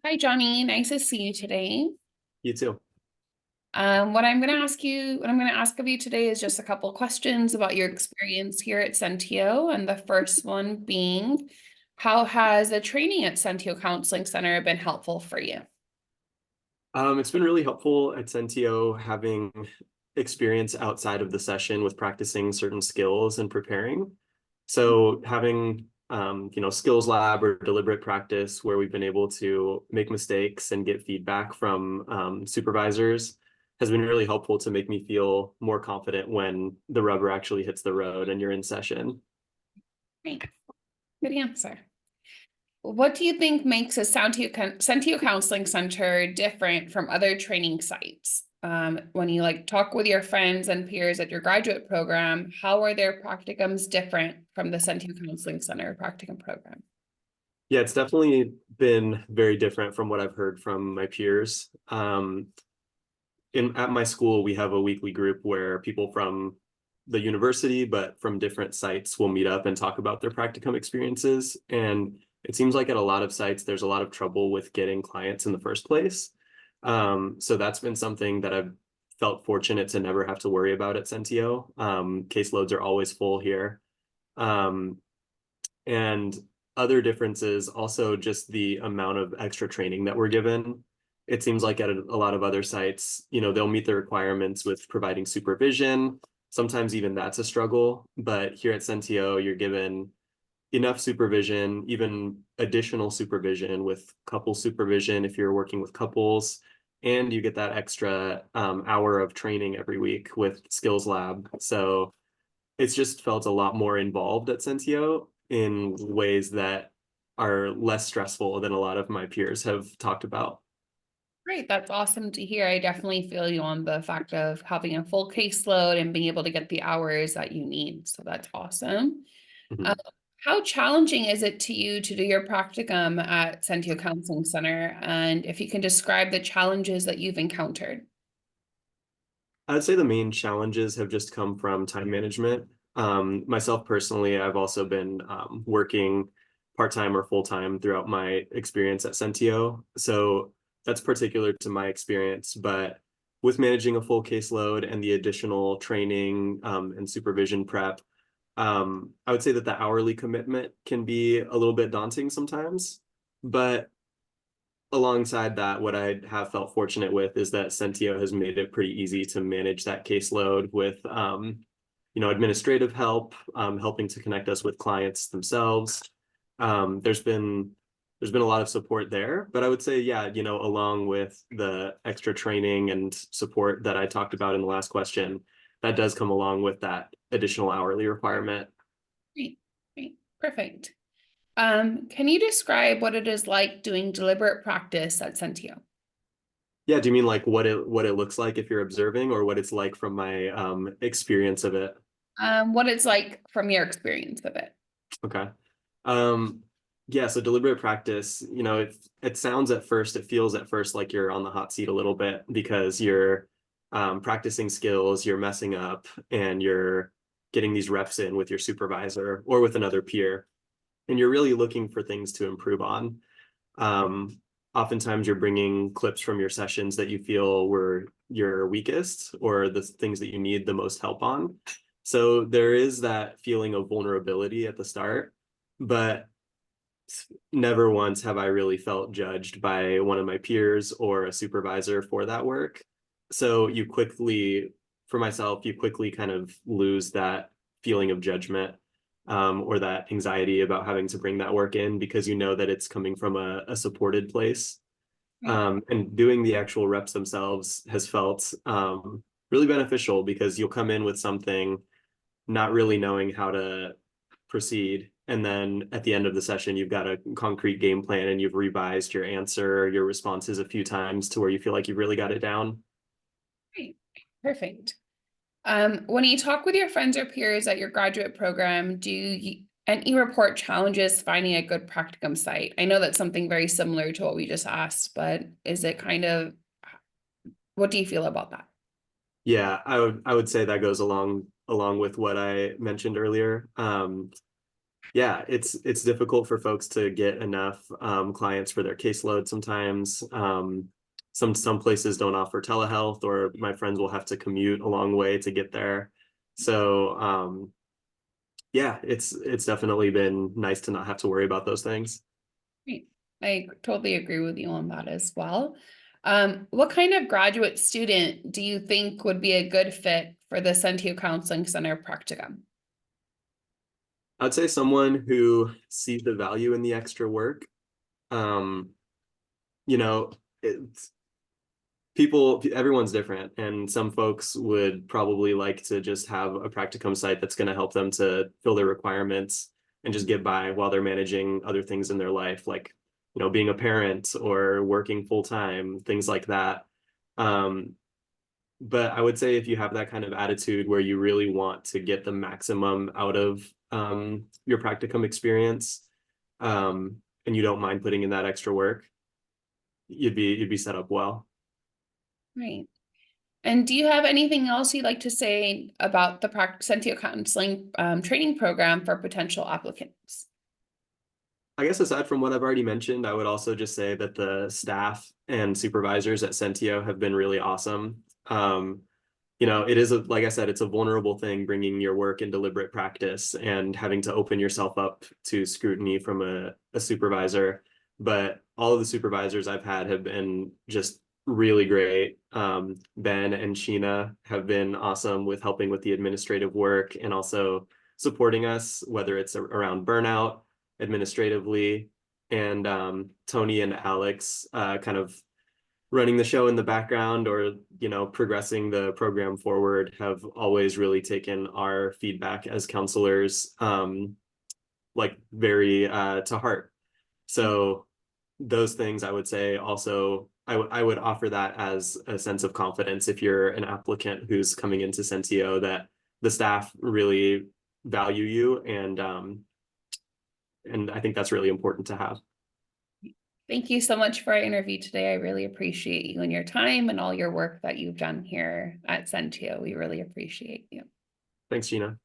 Hi, Johnny. Nice to see you today. You too. What I'm going to ask of you today is just a couple questions about your experience here at Sentio. And the first one being, how has the training at Sentio Counseling Center been helpful for you? It's been really helpful at Sentio having experience outside of the session with practicing certain skills and preparing. So having skills lab or deliberate practice where we've been able to make mistakes and get feedback from supervisors has been really helpful to make me feel more confident when the rubber actually hits the road and you're in session. Great. Good answer. What do you think makes a Sentio Counseling Center different from other training sites? When you talk with your friends and peers at your graduate program, how are their practicums different from the Sentio Counseling Center practicum program? Yeah, it's definitely been very different from what I've heard from my peers. At my school, we have a weekly group where people from the university, but from different sites will meet up and talk about their practicum experiences. And it seems like at a lot of sites, there's a lot of trouble with getting clients in the first place. So that's been something that I've felt fortunate to never have to worry about at Sentio. Caseloads are always full here. Um, and other differences, also just the amount of extra training that we're given. It seems like at a lot of other sites, they'll meet the requirements with providing supervision. Sometimes even that's a struggle. But here at Sentio, you're given enough supervision, even additional supervision with couple supervision if you're working with couples. And you get that extra hour of training every week with Skills Lab. So it's just felt a lot more involved at Sentio in ways that are less stressful than a lot of my peers have talked about. Great, that's awesome to hear. I definitely feel you on the fact of having a full caseload and being able to get the hours that you need. So that's awesome. Uh, Mhm. how challenging is it to you to do your practicum at Sentio Counseling Center? And if you can describe the challenges that you've encountered. I'd say the main challenges have just come from time management. Myself personally, I've also been working part-time or full-time throughout my experience at Sentio. So that's particular to my experience. But with managing a full caseload and the additional training and supervision prep, I would say that the hourly commitment can be a little bit daunting sometimes. But alongside that, what I have felt fortunate with is that Sentio has made it pretty easy to manage that caseload with, administrative help, helping to connect us with clients themselves. There's been a lot of support there, but I would say, yeah, along with the extra training and support that I talked about in the last question, that does come along with that additional hourly requirement. Great, great, perfect. Can you describe what it is like doing deliberate practice at Sentio? Yeah, do you mean like what it looks like if you're observing, or what it's like from my experience of it? What it's like from your experience of it. Okay. Um, yeah, so deliberate practice, it feels at first like you're on the hot seat a little bit because you're practicing skills, you're messing up, and you're getting these reps in with your supervisor or with another peer, and you're really looking for things to improve on. Um, Oftentimes you're bringing clips from your sessions that you feel were your weakest or the things that you need the most help on. So there is that feeling of vulnerability at the start, but never once have I really felt judged by one of my peers or a supervisor for that work. So for myself, you quickly kind of lose that feeling of judgment or that anxiety about having to bring that work in because you know that it's coming from a supported place. Right. And doing the actual reps themselves has felt really beneficial because you'll come in with something not really knowing how to proceed. And then at the end of the session, you've got a concrete game plan and you've revised your answer, your responses a few times to where you feel like you've really got it down. Great. Perfect. When you talk with your friends or peers at your graduate program, and you report challenges finding a good practicum site? I know that's something very similar to what we just asked, but is it what do you feel about that? Yeah, I would say that goes along with what I mentioned earlier. Yeah, it's difficult for folks to get enough clients for their caseload sometimes. Some places don't offer telehealth, or my friends will have to commute a long way to get there. So yeah, it's definitely been nice to not have to worry about those things. Great. I totally agree with you on that as well. What kind of graduate student do you think would be a good fit for the Sentio Counseling Center practicum? I'd say someone who sees the value in the extra work. Um, you know, it's everyone's different, and some folks would probably like to just have a practicum site that's going to help them to fill their requirements and just get by while they're managing other things in their life, like being a parent or working full time, things like that. um, but I would say if you have that kind of attitude where you really want to get the maximum out of your practicum experience, and you don't mind putting in that extra work, you'd be set up well. Right. And do you have anything else you'd like to say about the Sentio Counseling training program for potential applicants? I guess aside from what I've already mentioned, I would also just say that the staff and supervisors at Sentio have been really awesome. It is like I said, it's a vulnerable thing bringing your work in deliberate practice and having to open yourself up to scrutiny from a supervisor. But all of the supervisors I've had have been just really great. Ben and Sheena have been awesome with helping with the administrative work and also supporting us, whether it's around burnout administratively. And Tony and Alex kind of running the show in the background, or progressing the program forward, have always really taken our feedback as counselors like very to heart. So those things, I would say, also I would offer that as a sense of confidence if you're an applicant who's coming into Sentio, that the staff really value you, and I think that's really important to have. Thank you so much for our interview today. I really appreciate you and your time and all your work that you've done here at Sentio. We really appreciate you. Thanks, Gina.